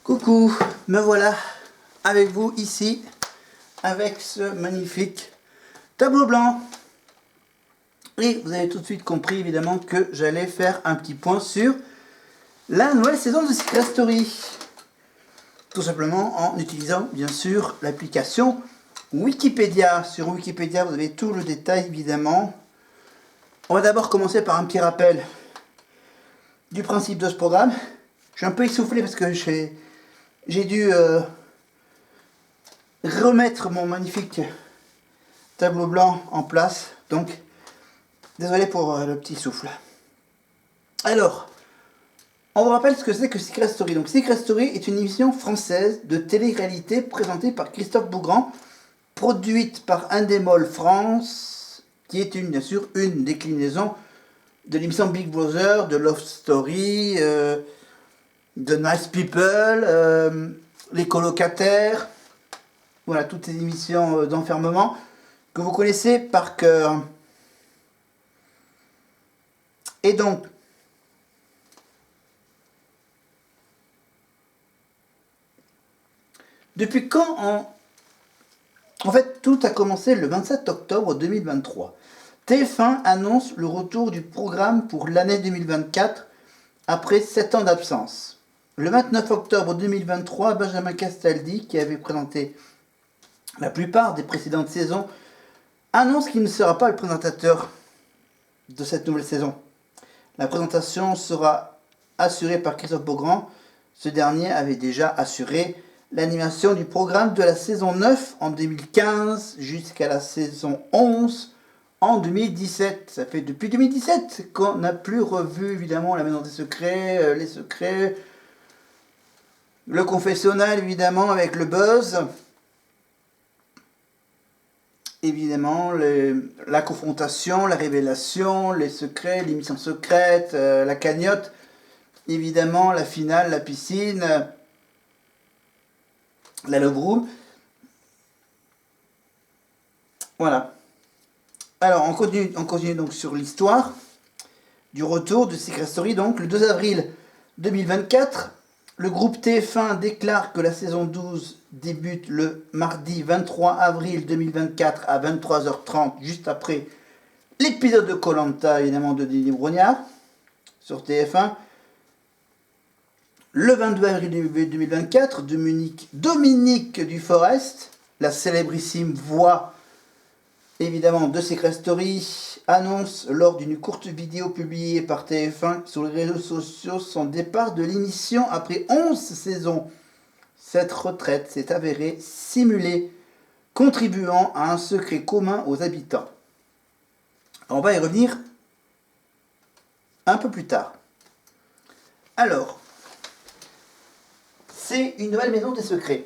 Coucou, me voilà avec vous ici avec ce magnifique tableau blanc. Et vous avez tout de suite compris évidemment que j'allais faire un petit point sur la nouvelle saison de Secret Story. Tout simplement en utilisant bien sûr l'application Wikipédia. Sur Wikipédia vous avez tout le détail évidemment. On va d'abord commencer par un petit rappel du principe de ce programme. Je suis un peu essoufflé parce que j'ai dû remettre mon magnifique tableau blanc en place. Donc, désolé pour le petit souffle. Alors, on vous rappelle ce que c'est que Secret Story. Donc, Secret Story est une émission française de télé-réalité présentée par Christophe Beaugrand, produite par Endemol France, qui est bien sûr une déclinaison de l'émission Big Brother, de Love Story, de Nice People, Les Colocataires. Voilà, toutes ces émissions d'enfermement que vous connaissez par cœur. Et donc, depuis quand En fait, tout a commencé le 27 octobre 2023. TF1 annonce le retour du programme pour l'année 2024 après 7 ans d'absence. Le 29 octobre 2023, Benjamin Castaldi, qui avait présenté la plupart des précédentes saisons, annonce qu'il ne sera pas le présentateur de cette nouvelle saison. La présentation sera assurée par Christophe Beaugrand. Ce dernier avait déjà assuré l'animation du programme de la saison 9 en 2015 jusqu'à la saison 11 en 2017. Ça fait depuis 2017 qu'on n'a plus revu évidemment La Maison des Secrets, Les Secrets, le confessionnal évidemment avec le buzz. Évidemment, la confrontation, la révélation, les secrets, l'émission secrète, la cagnotte, évidemment, la finale, la piscine, la love room. Voilà. Alors, on continue donc sur l'histoire du retour de Secret Story. Donc, le 2 avril 2024, le groupe TF1 déclare que la saison 12 débute le mardi 23 avril 2024 à 23h30, juste après l'épisode de Koh-Lanta, évidemment, de Denis Brognard, sur TF1. Le 22 avril 2024, Dominique Duforest, la célébrissime voix, évidemment, de Secret Story, annonce lors d'une courte vidéo publiée par TF1 sur les réseaux sociaux son départ de l'émission après 11 saisons. Cette retraite s'est avérée simulée, contribuant à un secret commun aux habitants. On va y revenir un peu plus tard. Alors, c'est une nouvelle maison des secrets.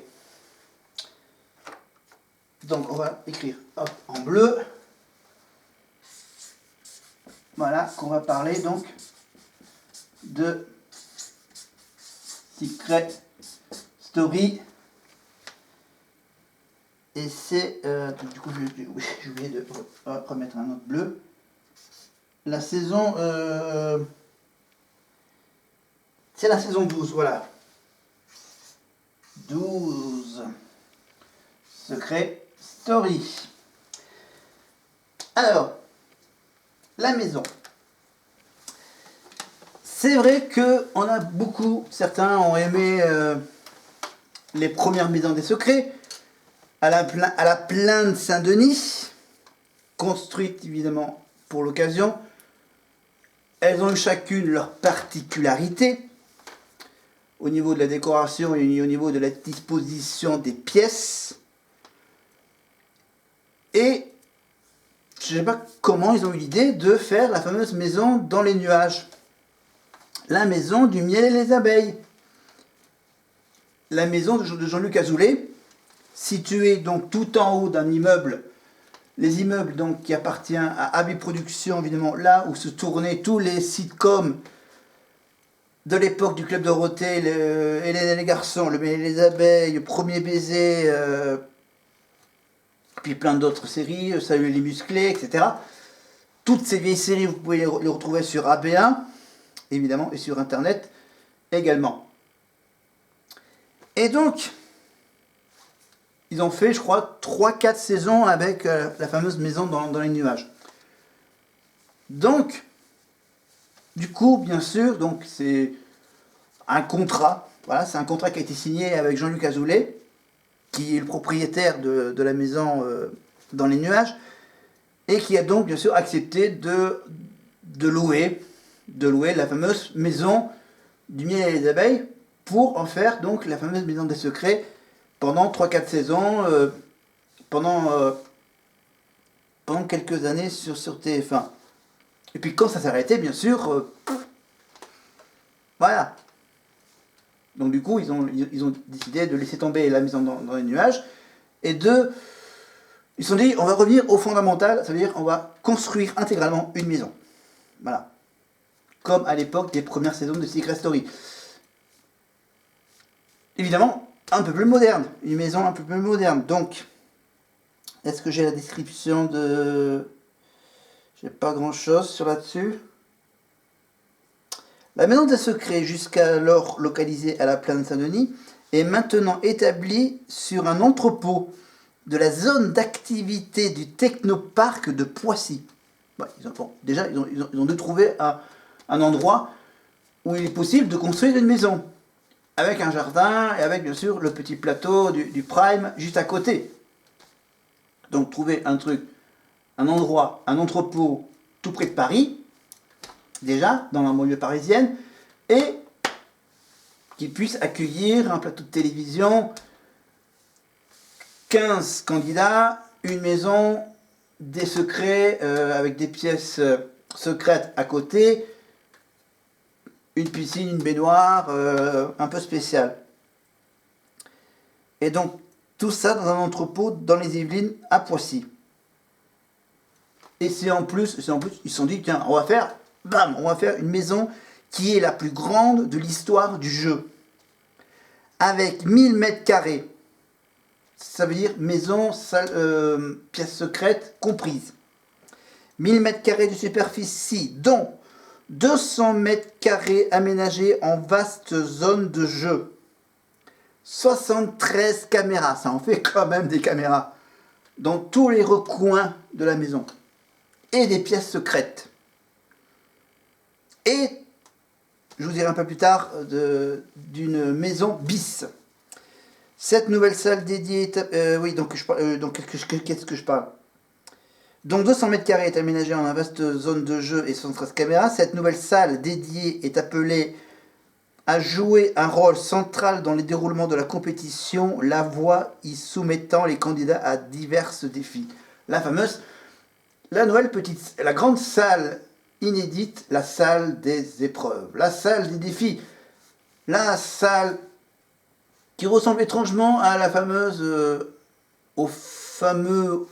Donc on va écrire en bleu. Voilà, qu'on va parler donc de Secret Story. Et c'est... du coup, j'ai oublié de remettre un autre bleu. La saison... c'est la saison 12, voilà. 12. Secret Story. Alors, la maison. C'est vrai que on a certains ont aimé les premières maisons des secrets à la plaine Saint-Denis, construite évidemment pour l'occasion. Elles ont eu chacune leur particularité au niveau de la décoration et au niveau de la disposition des pièces. Et je ne sais pas comment ils ont eu l'idée de faire la fameuse maison dans les nuages. La maison du miel et les abeilles. La maison de Jean-Luc Azoulay, située donc tout en haut d'un immeuble. Les immeubles donc qui appartiennent à AB Productions, évidemment, là où se tournaient tous les sitcoms de l'époque du Club Dorothée, Hélène et les garçons, Le miel et les abeilles, Le premier baiser, puis plein d'autres séries, Salut les musclés, etc. Toutes ces vieilles séries, vous pouvez les retrouver sur AB1, évidemment, et sur Internet également. Et donc, ils ont fait, je crois, 3-4 saisons avec la fameuse maison dans les nuages. Donc, du coup, bien sûr, donc c'est un contrat. Voilà, c'est un contrat qui a été signé avec Jean-Luc Azoulay, qui est le propriétaire de la maison dans les nuages, et qui a donc bien sûr accepté de louer la fameuse maison du miel et des abeilles pour en faire donc la fameuse maison des secrets pendant 3-4 saisons, pendant quelques années sur TF1. Et puis quand ça s'est arrêté, bien sûr, voilà. Donc du coup, ils ont décidé de laisser tomber la maison dans les nuages et ils se sont dit, on va revenir au fondamental, ça veut dire on va construire intégralement une maison. Voilà. Comme à l'époque des premières saisons de Secret Story. Évidemment, un peu plus moderne. Une maison un peu plus moderne. Donc, est-ce que j'ai la description de... J'ai pas grand-chose sur là-dessus. La maison des secrets, jusqu'alors localisée à la plaine Saint-Denis, est maintenant établie sur un entrepôt de la zone d'activité du technoparc de Poissy. Ouais, déjà, ils ont dû trouver un endroit où il est possible de construire une maison, avec un jardin et avec bien sûr le petit plateau du Prime juste à côté. Donc trouver un endroit, un entrepôt tout près de Paris, déjà dans la banlieue parisienne, et qui puisse accueillir un plateau de télévision, 15 candidats, une maison, des secrets avec des pièces secrètes à côté, une piscine, une baignoire un peu spéciale. Et donc tout ça dans un entrepôt dans les Yvelines à Poissy. Et c'est en plus, ils se sont dit, tiens, on va faire une maison qui est la plus grande de l'histoire du jeu. Avec 1000 mètres carrés. Ça veut dire maison, salle, pièces secrètes comprises. 1000 mètres carrés de superficie, dont 200 mètres carrés aménagés en vaste zone de jeu. 73 caméras, ça en fait quand même des caméras, dans tous les recoins de la maison. Et des pièces secrètes. Et, je vous dirai un peu plus tard, d'une maison bis. Cette nouvelle salle dédiée qu'est-ce que je parle? Donc 200 mètres carrés est aménagée en une vaste zone de jeu et 73 caméras. Cette nouvelle salle dédiée est appelée à jouer un rôle central dans les déroulements de la compétition, la voix y soumettant les candidats à divers défis. La grande salle inédite, la salle des épreuves, la salle des défis, la salle qui ressemble étrangement à la fameuse, au fameux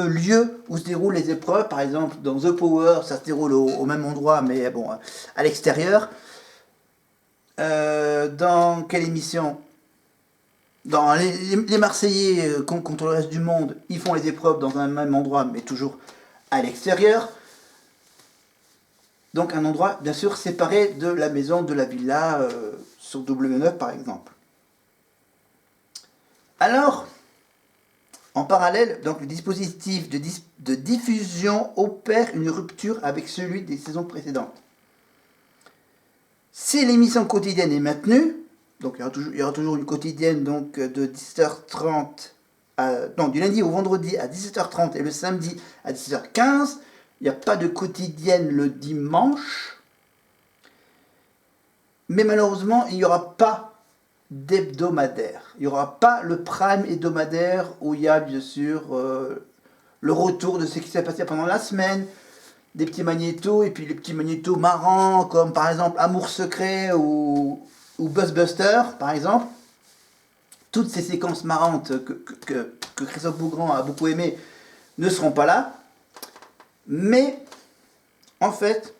lieu où se déroulent les épreuves. Par exemple, dans The Power, ça se déroule au même endroit, mais bon, à l'extérieur. Dans quelle émission? Dans les Marseillais contre le reste du monde, ils font les épreuves dans un même endroit, mais toujours à l'extérieur. Donc un endroit, bien sûr, séparé de la maison, de la villa, sur W9 par exemple. Alors, en parallèle, donc, le dispositif de diffusion opère une rupture avec celui des saisons précédentes. Si l'émission quotidienne est maintenue, donc il y aura toujours une quotidienne donc, de 17h30 du lundi au vendredi à 17h30 et le samedi à 17h15, il n'y a pas de quotidienne le dimanche, mais malheureusement il n'y aura pas d'hebdomadaire. Il n'y aura pas le prime hebdomadaire où il y a bien sûr le retour de ce qui s'est passé pendant la semaine, des petits magnétos, et puis les petits magnétos marrants comme par exemple Amour secret ou Buzzbuster par exemple. Toutes ces séquences marrantes que Christophe Beaugrand a beaucoup aimé ne seront pas là. Mais en fait,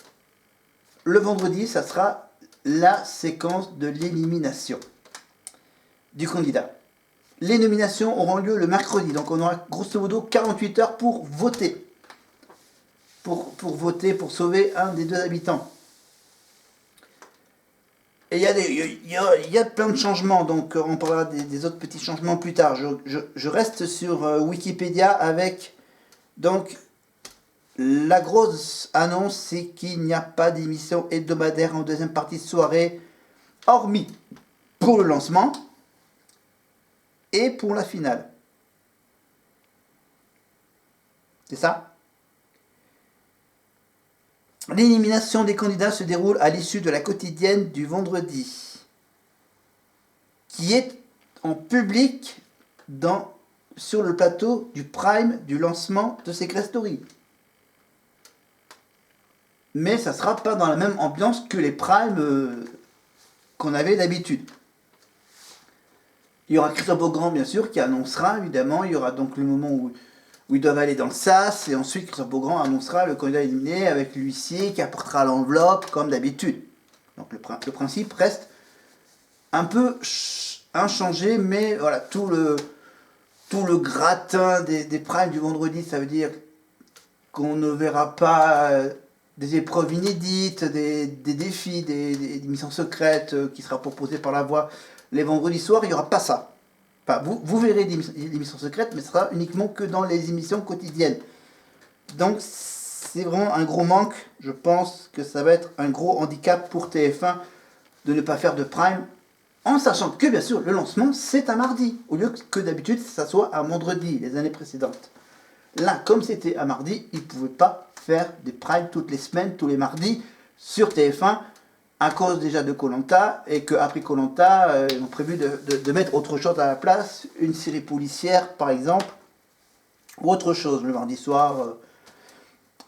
le vendredi, ça sera la séquence de l'élimination du candidat. Les nominations auront lieu le mercredi, donc on aura grosso modo 48 heures pour voter. Pour voter, pour sauver un des deux habitants. Et il y a plein de changements, donc on parlera des autres petits changements plus tard. Je reste sur Wikipédia avec, donc, la grosse annonce, c'est qu'il n'y a pas d'émission hebdomadaire en deuxième partie de soirée, hormis pour le lancement et pour la finale. C'est ça ? L'élimination des candidats se déroule à l'issue de la quotidienne du vendredi, qui est en public sur le plateau du prime du lancement de Secret Story. Mais ça ne sera pas dans la même ambiance que les primes qu'on avait d'habitude. Il y aura Christophe Beaugrand, bien sûr, qui annoncera, évidemment. Il y aura donc le moment où ils doivent aller dans le sas, et ensuite Christophe Beaugrand annoncera le candidat éliminé avec l'huissier qui apportera l'enveloppe, comme d'habitude. Donc le principe reste un peu inchangé, mais voilà, tout le gratin des primes du vendredi, ça veut dire qu'on ne verra pas des épreuves inédites, des défis, des missions secrètes qui sera proposées par la voix. Les vendredis soirs, il n'y aura pas ça. Enfin, vous verrez des émissions secrètes, mais ce sera uniquement que dans les émissions quotidiennes. Donc c'est vraiment un gros manque. Je pense que ça va être un gros handicap pour TF1 de ne pas faire de prime, en sachant que bien sûr le lancement c'est un mardi, au lieu que d'habitude ça soit un vendredi les années précédentes. Là, comme c'était un mardi, ils ne pouvaient pas faire des primes toutes les semaines, tous les mardis sur TF1, à cause déjà de Koh-Lanta, et qu'après Koh-Lanta, ils ont prévu de mettre autre chose à la place, une série policière par exemple, ou autre chose le mardi soir.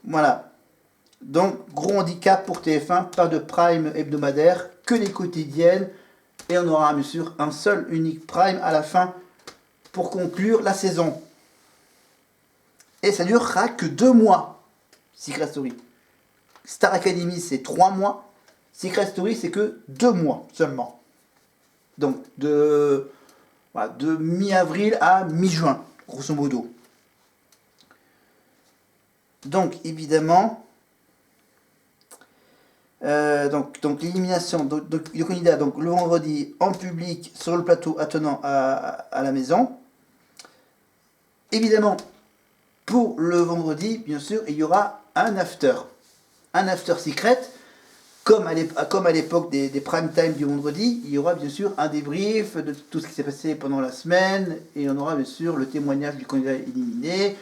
Voilà. Donc, gros handicap pour TF1, pas de prime hebdomadaire, que les quotidiennes, et on aura bien sûr un seul unique prime à la fin pour conclure la saison. Et ça durera que 2 mois, Secret Story. Star Academy c'est 3 mois, Secret Story c'est que 2 mois seulement. Donc de mi-avril à mi-juin, grosso modo. Donc évidemment, donc l'élimination du candidat donc le vendredi en public sur le plateau attenant à la maison. Évidemment, pour le vendredi, bien sûr, il y aura un after secret. Comme à l'époque des prime time du vendredi, il y aura bien sûr un débrief de tout ce qui s'est passé pendant la semaine, et on aura bien sûr le témoignage du candidat éliminé,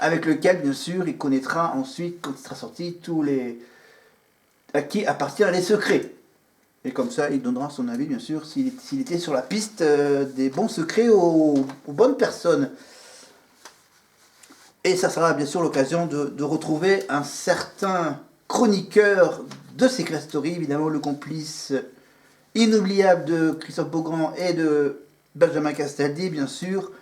avec lequel bien sûr il connaîtra ensuite, quand il sera sorti, à qui appartiennent les secrets. Et comme ça, il donnera son avis bien sûr s'il était sur la piste des bons secrets aux bonnes personnes. Et ça sera bien sûr l'occasion de retrouver un certain chroniqueur de Secret Story, évidemment le complice inoubliable de Christophe Beaugrand et de Benjamin Castaldi, bien sûr.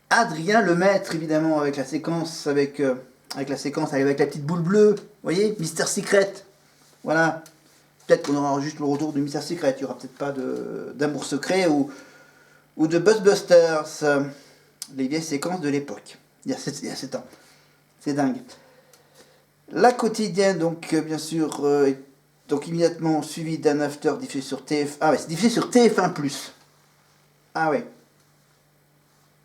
Adrien Lemaître, évidemment, avec la séquence avec la petite boule bleue, vous voyez, Mister Secret. Voilà. Peut-être qu'on aura juste le retour de Mister Secret, il n'y aura peut-être pas d'amour secret ou de Buzzbusters, les vieilles séquences de l'époque. Il y a 7 ans. C'est dingue. La quotidienne, donc, bien sûr, donc immédiatement suivi d'un after diffusé sur TF1. Ah ouais, c'est diffusé sur TF1+. Ah ouais.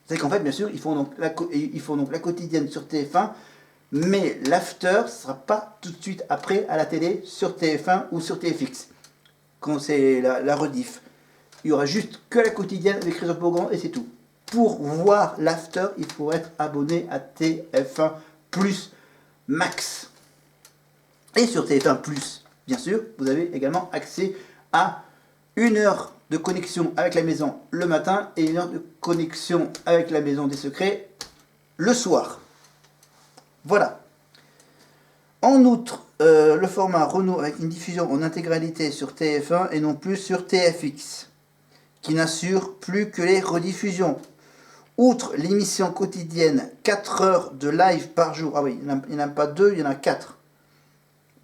C'est qu'en fait, bien sûr, ils font donc la quotidienne sur TF1, mais l'after ne sera pas tout de suite après à la télé sur TF1 ou sur TFX, quand c'est la rediff. Il y aura juste que la quotidienne avec Christophe Beaugrand et c'est tout. Pour voir l'after, il faut être abonné à TF1 Plus Max. Et sur TF1 Plus, bien sûr, vous avez également accès à 1 heure de connexion avec la maison le matin et 1 heure de connexion avec la maison des secrets le soir. Voilà. En outre, le format renoue avec une diffusion en intégralité sur TF1 et non plus sur TFX, qui n'assure plus que les rediffusions. Outre l'émission quotidienne, 4 heures de live par jour. Ah oui, il n'y en a pas 2, il y en a 4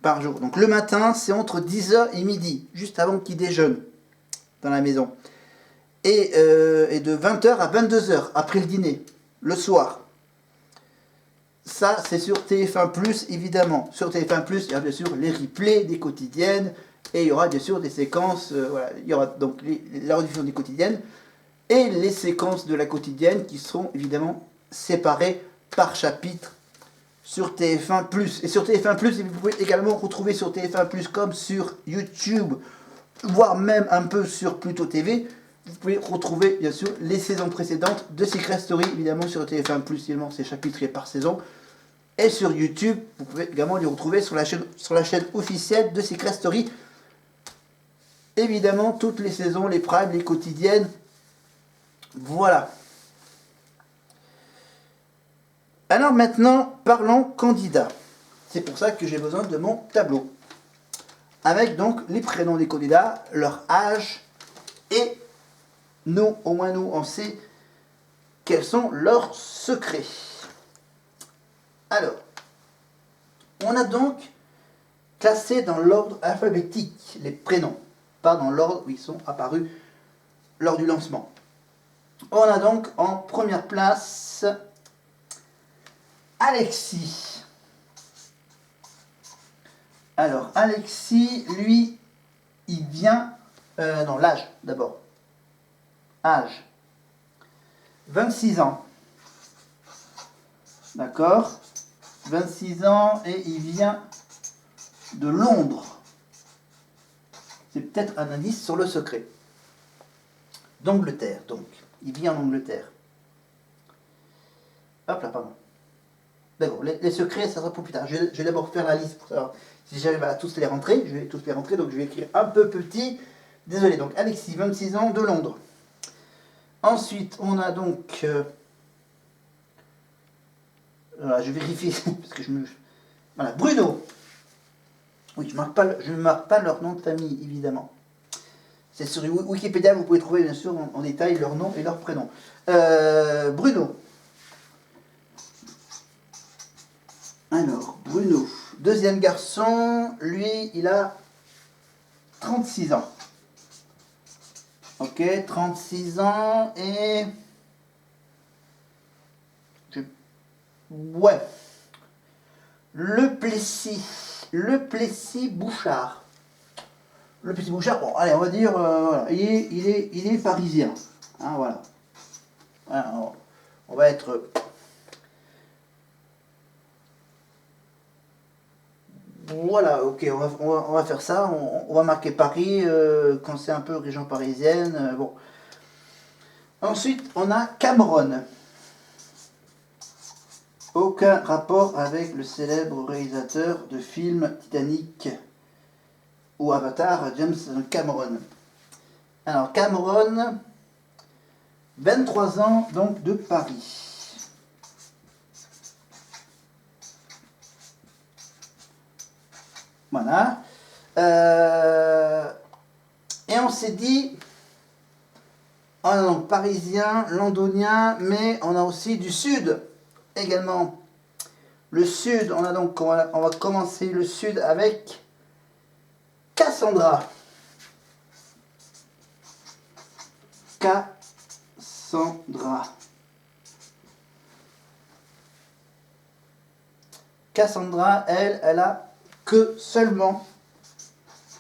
par jour. Donc le matin, c'est entre 10h et midi, juste avant qu'ils déjeunent dans la maison. Et de 20h à 22h, après le dîner, le soir. Ça, c'est sur TF1+, évidemment. Sur TF1+, il y a bien sûr les replays des quotidiennes Et il y aura bien sûr des séquences, voilà, il y aura donc la rediffusion des quotidiennes et les séquences de la quotidienne qui seront évidemment séparées par chapitre sur TF1+. Et sur TF1+, vous pouvez également retrouver sur TF1+, comme sur YouTube, voire même un peu sur Pluto TV, vous pouvez retrouver bien sûr les saisons précédentes de Secret Story, évidemment sur TF1+, évidemment c'est chapitré par saison. Et sur YouTube, vous pouvez également les retrouver sur la chaîne officielle de Secret Story. Évidemment, toutes les saisons, les primes, les quotidiennes. Voilà. Alors maintenant, parlons candidats. C'est pour ça que j'ai besoin de mon tableau. Avec donc les prénoms des candidats, leur âge, et nous, au moins nous, on sait quels sont leurs secrets. Alors, on a donc classé dans l'ordre alphabétique les prénoms, pas dans l'ordre où ils sont apparus lors du lancement. On a donc en première place Alexis. Alors, Alexis, lui, il vient... non, l'âge, d'abord. Âge. 26 ans. D'accord. 26 ans et il vient de Londres. C'est peut-être un indice sur le secret. D'Angleterre, donc. Il vit en Angleterre. Hop là, pardon. D'accord, les secrets, ça sera pour plus tard. Je vais d'abord faire la liste pour savoir si j'arrive à tous les rentrer. Je vais tous les rentrer, donc je vais écrire un peu petit. Désolé, donc Alexis, 26 ans, de Londres. Ensuite, on a donc... voilà, je vérifie, parce que je me... Voilà, Bruno. Oui, je ne marque pas leur nom de famille, évidemment. C'est sur Wikipédia, vous pouvez trouver bien sûr en détail leur nom et leur prénom. Bruno. Alors, Bruno. Deuxième garçon, lui, il a 36 ans. Ok, 36 ans et... Ouais. Le Plessis Bouchard. Le Plessis Bouchard, bon, allez, on va dire, voilà, il est parisien. Hein, voilà. Alors, on va être... Voilà, ok, on va faire ça. On va marquer Paris quand c'est un peu région parisienne. Bon. Ensuite, on a Cameron. Aucun rapport avec le célèbre réalisateur de films Titanic ou Avatar, James Cameron. Alors, Cameron, 23 ans, donc de Paris. Voilà. Et on s'est dit, on a donc parisien, londonien, mais on a aussi du sud également. Le sud, on va commencer le sud avec Cassandra. Cassandra, elle a que seulement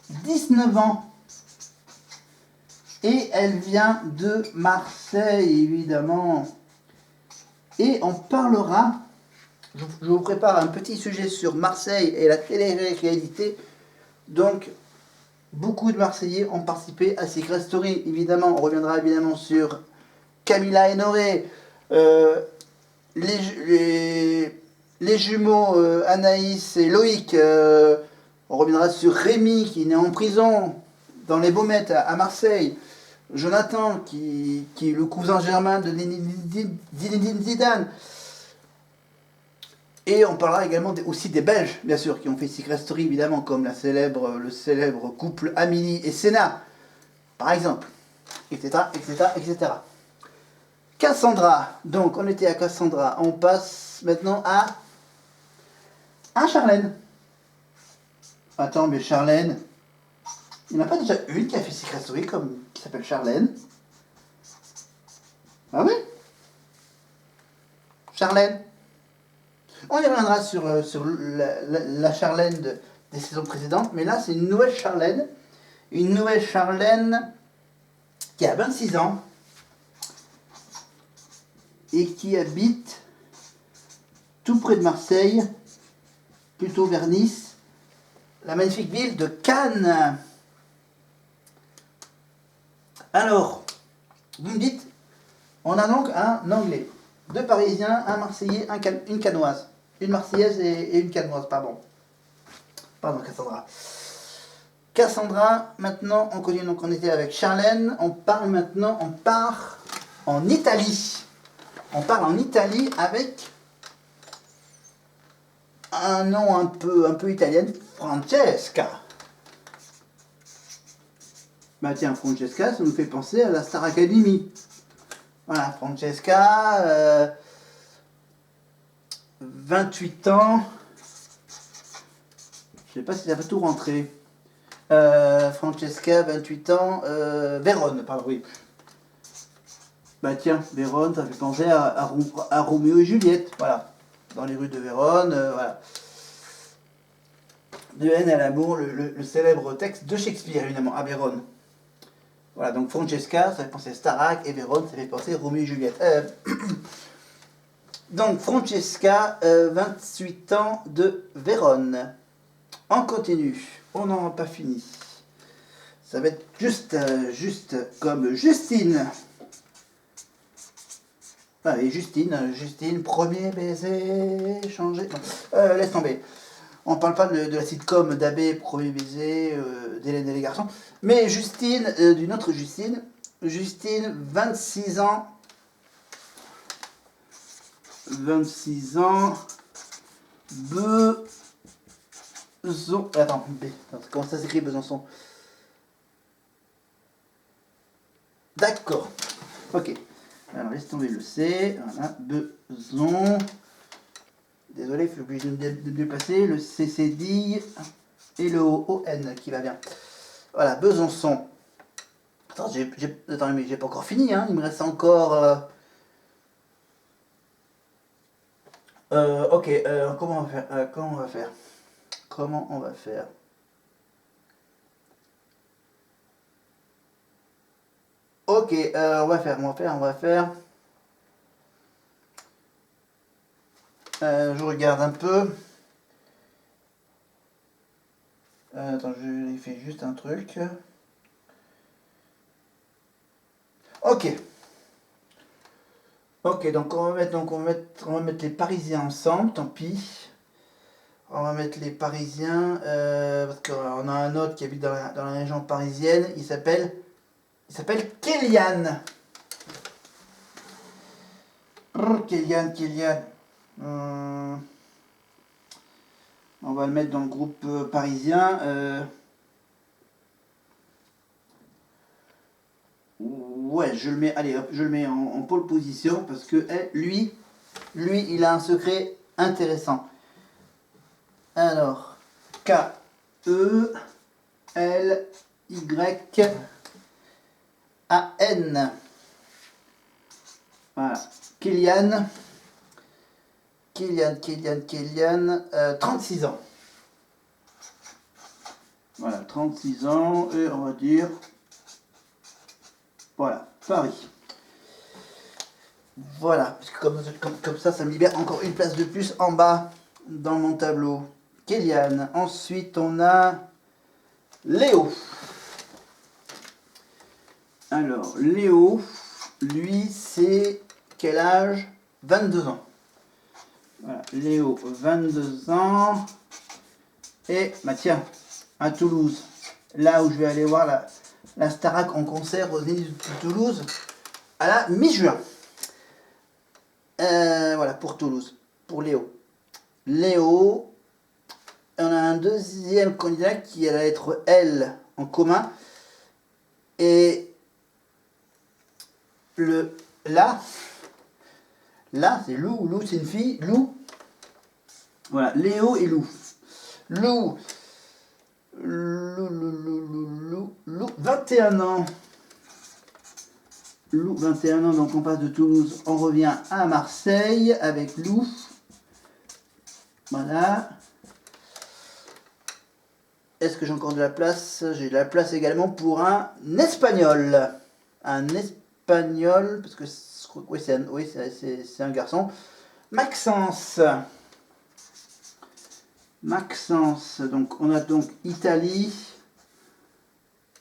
19 ans. Et elle vient de Marseille, évidemment. Et on parlera, je vous prépare un petit sujet sur Marseille et la télé-réalité. Donc, beaucoup de Marseillais ont participé à Secret Story. Évidemment, on reviendra évidemment sur Camilla et Noré, les jumeaux Anaïs et Loïc. On reviendra sur Rémi qui est né en prison dans les Baumettes à Marseille. Jonathan qui est le cousin germain de Zinedine Zidane. Et on parlera également aussi des Belges, bien sûr, qui ont fait Secret Story, évidemment, comme le célèbre couple Amélie et Senna, par exemple, etc., etc., etc. Cassandra, donc on était à Cassandra, on passe maintenant à Charlène. Attends, mais Charlène, il n'y en a pas déjà une qui a fait Secret Story qui s'appelle Charlène? Ah oui? Charlène. On y reviendra sur la Charlène des saisons précédentes. Mais là, c'est une nouvelle Charlène. Une nouvelle Charlène qui a 26 ans et qui habite tout près de Marseille, plutôt vers Nice, la magnifique ville de Cannes. Alors, vous me dites, on a donc un Anglais, 2 Parisiens, un Marseillais, une Cannoise. Une Marseillaise et une Cannoise, pardon. Pardon, Cassandra. Cassandra, maintenant, on connaît, donc on était avec Charlène, on part en Italie. On parle en Italie avec un nom un peu italien, Francesca. Bah tiens, Francesca, ça nous fait penser à la Star Academy. Voilà, Francesca, 28 ans. Je sais pas si ça va tout rentrer. Francesca, 28 ans. Vérone, pardon, oui. Bah tiens, Vérone, ça fait penser à Roméo et Juliette, voilà. Dans les rues de Vérone, voilà. De haine à l'amour, le célèbre texte de Shakespeare, évidemment, à Vérone. Voilà, donc Francesca, ça fait penser Starac, et Vérone, ça fait penser Roméo et Juliette. Donc Francesca, 28 ans de Vérone. On continue, on n'en a pas fini. Ça va être juste comme Justine. Ah, et Justine, premier baiser, changé. Non, laisse tomber. On parle pas de la sitcom d'Abbé, premier baiser, d'Hélène et les garçons. Mais Justine, d'une autre Justine. Justine, 26 ans. 26 ans. Attends, comment ça s'écrit Besançon? D'accord. Ok. Alors laisse tomber le C. Voilà. Beson. Désolé, il faut que je de déplacer le CCD et le ON qui va bien. Voilà, Besançon. Attends, mais j'ai pas encore fini, hein. Il me reste encore. Ok, comment on va faire Comment on va faire Ok, on va faire. Je regarde un peu. Attends, je vérifie juste un truc. Ok. Ok, donc on va mettre les Parisiens ensemble, tant pis. On va mettre les Parisiens, parce qu'on a un autre qui habite dans la région parisienne, il s'appelle Kélian. Kélian. On va le mettre dans le groupe parisien. Ouais, je le mets, allez hop, je le mets en pole position parce que lui, il a un secret intéressant. Alors, K-E-L-Y-A-N. Voilà, Kélian, 36 ans. Voilà, 36 ans, et on va dire, voilà, Paris. Voilà, parce que comme ça me libère encore une place de plus en bas dans mon tableau. Kélian. Ensuite, on a Léo. Alors, Léo, lui, c'est quel âge? 22 ans. Voilà, Léo, 22 ans. Et, bah tiens, à Toulouse, là où je vais aller voir la Starac en concert aux Zénith de Toulouse, à la mi-juin. Voilà, pour Toulouse, pour Léo. Léo, on a un deuxième candidat qui va être elle en commun. Et là, c'est Lou, c'est une fille, Lou. Voilà, Léo et Lou. Lou, 21 ans. Lou, 21 ans, donc on passe de Toulouse, on revient à Marseille avec Lou. Voilà. est-ce que j'ai encore de la place? J'ai de la place également pour un espagnol. Un espagnol, parce que oui, c'est un garçon. Maxence. Maxence. Donc on a donc Italie,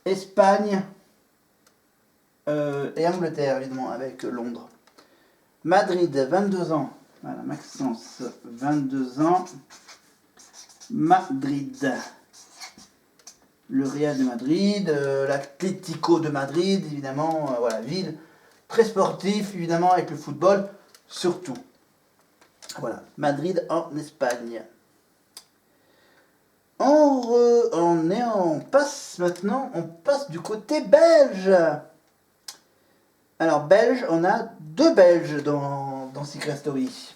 Espagne et Angleterre, évidemment, avec Londres. Madrid, 22 ans. Voilà, Maxence, 22 ans. Madrid. Le Real de Madrid, l'Atlético de Madrid, évidemment, voilà, ville très sportive, évidemment, avec le football, surtout. Voilà, Madrid en Espagne. On passe maintenant, on passe du côté belge. Alors, belge, on a 2 Belges dans Secret Story.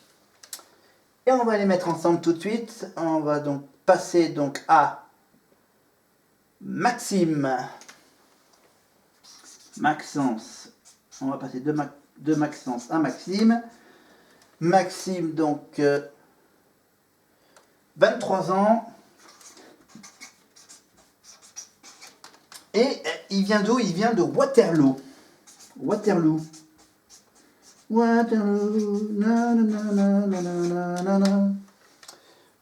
Et on va les mettre ensemble tout de suite. On va donc passer donc à Maxime. Maxence. On va passer de Maxence à Maxime. Maxime, donc, 23 ans. Et il vient d'où? Il vient de Waterloo. Waterloo. Waterloo.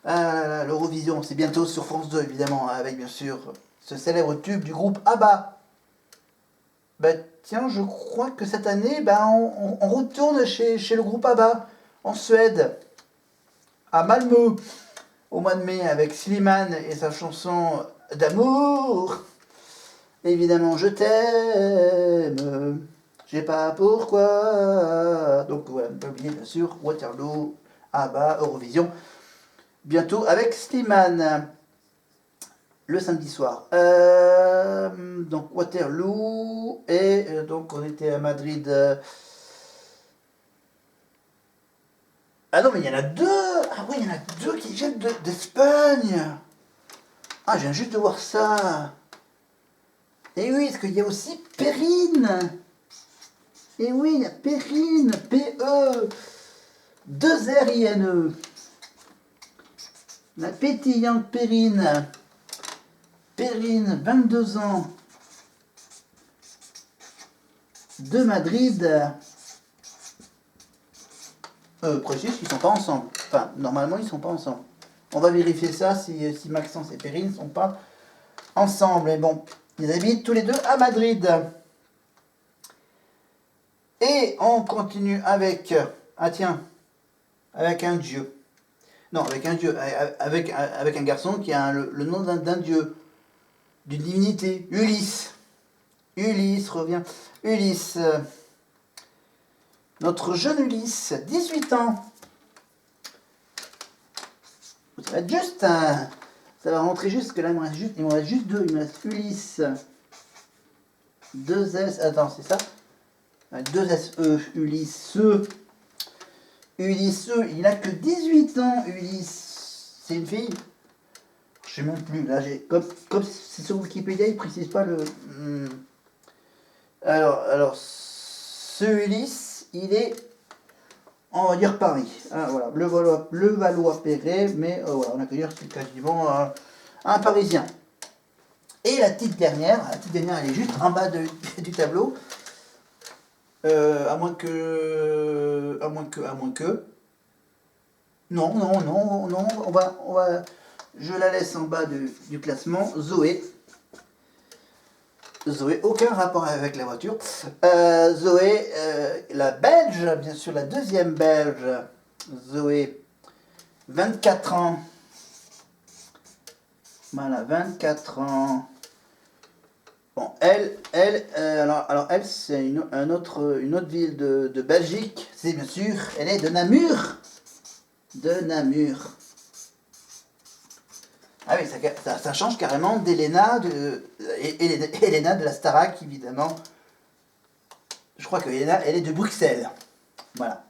Ah, l'Eurovision, c'est bientôt sur France 2, évidemment, avec bien sûr ce célèbre tube du groupe ABBA. Ben tiens, je crois que cette année, on retourne chez le groupe ABBA, en Suède, à Malmö, au mois de mai, avec Slimane et sa chanson d'amour. Évidemment, je t'aime, j'ai pas pourquoi. Donc voilà, ne pas oublier bien sûr Waterloo, ABBA, Eurovision. Bientôt avec Slimane, le samedi soir. Donc Waterloo, et donc on était à Madrid. Ah non, mais il y en a 2. Ah oui, il y en a 2 qui viennent d'Espagne. Ah, je viens juste de voir ça. Et oui, parce qu'il y a aussi Perrine. Et oui, il y a Perrine, P-E, 2-R-I-N-E. La pétillante Perrine. Perrine, 22 ans. De Madrid. Précise qu'ils ne sont pas ensemble. Enfin, normalement, ils ne sont pas ensemble. On va vérifier ça si Maxence et Perrine ne sont pas ensemble. Mais bon, ils habitent tous les deux à Madrid. Et on continue avec... Ah tiens, avec un dieu. Non, avec un dieu, avec un garçon qui a le nom d'un dieu, d'une divinité, Ulysse. Ulysse revient. Ulysse, notre jeune Ulysse, 18 ans. Ça va être juste, ça va rentrer juste, que là il me reste juste 2, il me reste Ulysse, 2S, attends, c'est ça 2SE, Ulysse. Ulysse, il a que 18 ans, Ulysse. C'est une fille? Je sais même plus, là j'ai. Comme c'est sur Wikipédia, il précise pas le. Alors, ce Ulysse, il est, on va dire Paris. Ah, voilà, le Valois-Perret, mais voilà, on a qu'à dire que c'est quasiment un Parisien. Et la petite dernière, elle est juste en bas du tableau. À moins que. Non, on va. Je la laisse en bas du classement. Zoé, aucun rapport avec la voiture. Zoé, la belge, bien sûr, la deuxième belge. Zoé, 24 ans. Voilà, 24 ans. Bon, elle, alors elle, c'est une autre ville de Belgique. C'est bien sûr, elle est de Namur. De Namur. Ah oui, ça change carrément d'Elena, Elena de la Starac, évidemment. Je crois que Elena, elle est de Bruxelles. Voilà.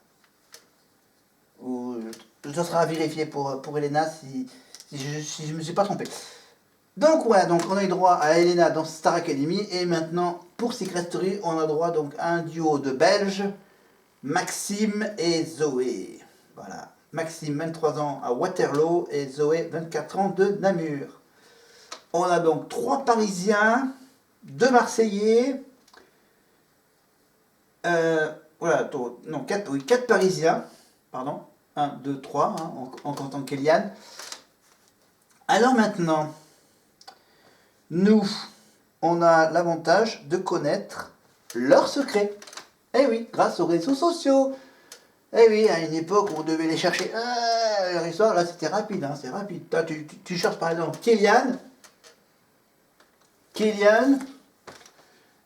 Ça sera à vérifier pour Elena si je ne me suis pas trompé. Donc voilà, donc on a eu droit à Elena dans Star Academy, et maintenant pour Secret Story, on a droit donc à un duo de Belges, Maxime et Zoé. Voilà, Maxime 23 ans à Waterloo et Zoé 24 ans de Namur. On a donc 3 Parisiens, 2 Marseillais, voilà, non, 4, oui, 4 Parisiens, pardon, 1, 2, 3, hein, en comptant Kélian. Alors maintenant, nous, on a l'avantage de connaître leurs secrets. Eh oui, grâce aux réseaux sociaux. Eh oui, à une époque où on devait les chercher, leur histoire, là c'était rapide, hein, c'est rapide. Toi, tu cherches par exemple Kélian,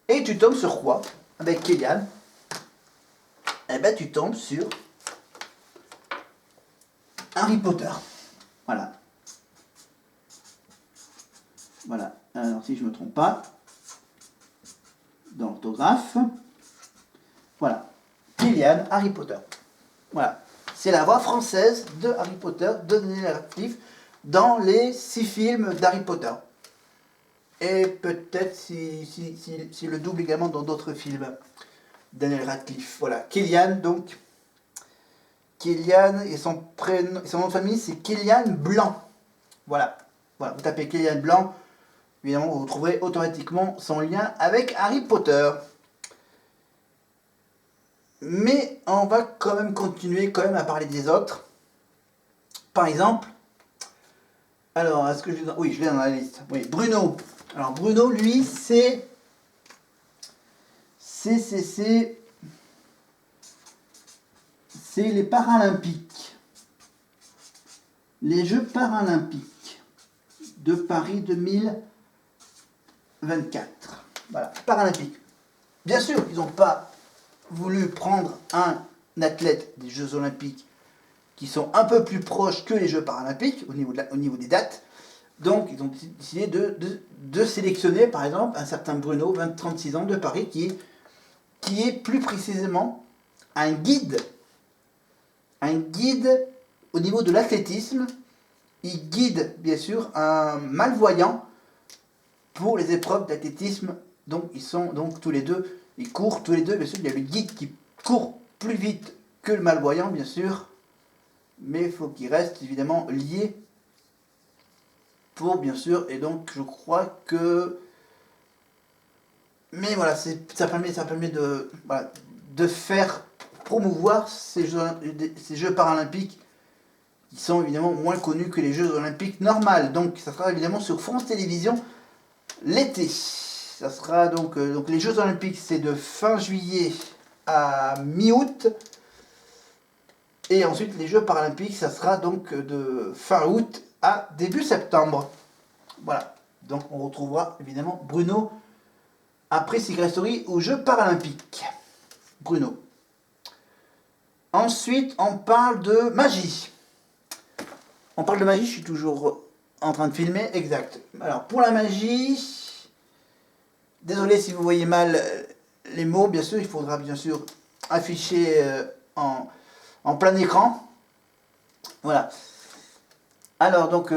et tu tombes sur quoi? Avec Kélian, eh ben tu tombes sur Harry Potter. Voilà. Voilà. Alors si je ne me trompe pas, dans l'orthographe, voilà. Kélian, Harry Potter. Voilà. C'est la voix française de Harry Potter, de Daniel Radcliffe, dans les 6 films d'Harry Potter. Et peut-être si le double également dans d'autres films. Daniel Radcliffe. Voilà. Kélian, donc. Kélian, et son prénom, son nom de famille, c'est Kélian Blanc. Voilà. Voilà. Vous tapez Kélian Blanc, évidemment, vous trouverez automatiquement son lien avec Harry Potter. Mais on va quand même continuer à parler des autres. Par exemple, alors, est-ce que je l'ai oui, je l'ai dans la liste. Oui, Bruno. Alors, Bruno, lui, c'est les Paralympiques. Les Jeux Paralympiques de Paris 2024. Voilà, Paralympiques. Bien sûr, ils n'ont pas voulu prendre un athlète des Jeux Olympiques qui sont un peu plus proches que les Jeux Paralympiques au niveau des dates. Donc, ils ont décidé de sélectionner, par exemple, un certain Bruno, 36 ans, de Paris, qui est plus précisément un guide au niveau de l'athlétisme. Il guide, bien sûr, un malvoyant pour les épreuves d'athlétisme. Donc, ils sont donc tous les deux, ils courent tous les deux. Bien sûr, il y a le guide qui court plus vite que le malvoyant, bien sûr. Mais il faut qu'il reste évidemment lié pour, bien sûr, et donc je crois que... Mais voilà, ça permet de faire promouvoir ces Jeux Paralympiques qui sont évidemment moins connus que les Jeux Olympiques normales. Donc ça sera évidemment sur France Télévisions l'été. Ça sera donc les Jeux Olympiques, c'est de fin juillet à mi-août. Et ensuite, les Jeux Paralympiques, ça sera donc de fin août à début septembre. Voilà. Donc, on retrouvera évidemment Bruno après Secret Story aux Jeux Paralympiques. Bruno. Ensuite, on parle de magie. On parle de magie, je suis toujours en train de filmer. Exact. Alors, pour la magie, désolé si vous voyez mal les mots, bien sûr, il faudra bien sûr afficher en plein écran. Voilà. Alors, donc,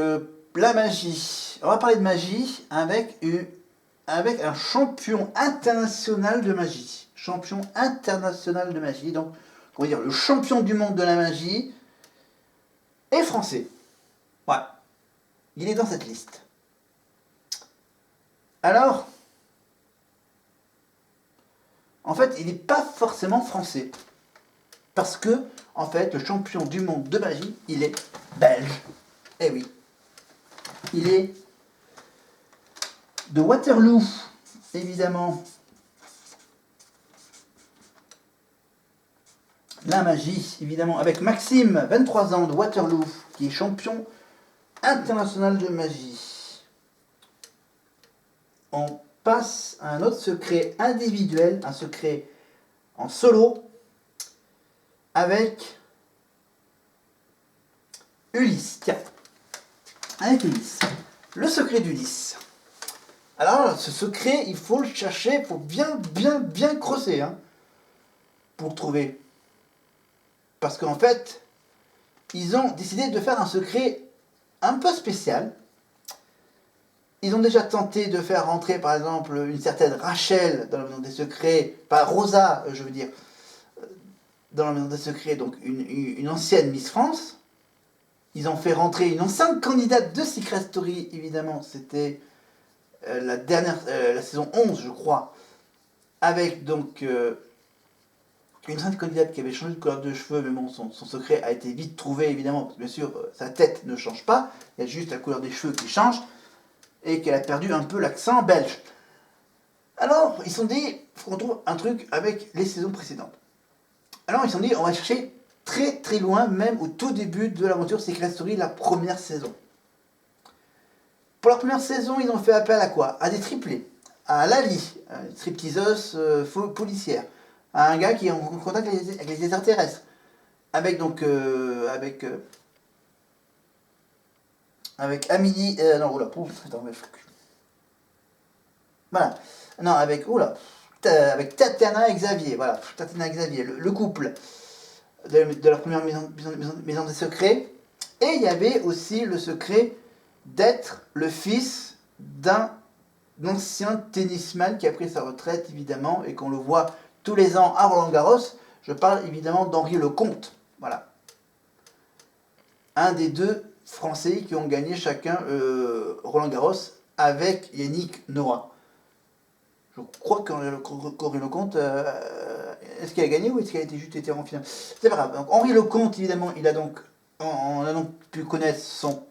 la magie. On va parler de magie avec un champion international de magie. Champion international de magie. Donc, on va dire le champion du monde de la magie est français. Voilà. Il est dans cette liste. Alors, en fait, il n'est pas forcément français. Parce que, en fait, le champion du monde de magie, il est belge. Eh oui. Il est de Waterloo, évidemment. La magie, évidemment, avec Maxime, 23 ans, de Waterloo, qui est champion international de magie. On passe à un autre secret individuel, un secret en solo, avec Ulysse. Tiens, avec Ulysse. Le secret d'Ulysse. Alors, ce secret, il faut le chercher, il faut bien creuser, hein, pour le trouver. Parce qu'en fait, ils ont décidé de faire un secret un peu spécial. Ils ont déjà tenté de faire rentrer, par exemple, une certaine Rachel dans la Maison des Secrets, pas Rosa, je veux dire, dans la Maison des Secrets, donc une ancienne Miss France. Ils ont fait rentrer une ancienne candidate de Secret Story, évidemment, c'était la saison 11, je crois, avec donc une certaine candidate qui avait changé de couleur de cheveux, mais bon, son secret a été vite trouvé, évidemment, parce que bien sûr, sa tête ne change pas, il y a juste la couleur des cheveux qui change, et qu'elle a perdu un peu l'accent belge. Alors, ils se sont dit, il faut qu'on trouve un truc avec les saisons précédentes. Alors, ils se sont dit, on va chercher très très loin, même au tout début de l'aventure Secret Story, la première saison. Pour la première saison, ils ont fait appel à quoi? À des triplés. À Lali, une stripteaseuse policière. À un gars qui est en contact avec les extraterrestres. Avec donc. Avec Amélie. Non, oula, pouf, attends, mais. Voilà. Non, avec. Oula. Avec Tatiana et Xavier. Voilà, Tatiana et Xavier, le couple de la première maison des secrets. Et il y avait aussi le secret d'être le fils d'un ancien tennisman qui a pris sa retraite, évidemment, et qu'on le voit tous les ans à Roland-Garros. Je parle évidemment d'Henri Lecomte. Voilà. Un des deux Français qui ont gagné chacun Roland-Garros avec Yannick Noah. Je crois qu'Henri Lecomte, est-ce qu'il a gagné ou est-ce qu'il a juste été en finale? C'est pas grave. Donc, Henri Lecomte, évidemment, on a donc pu connaître son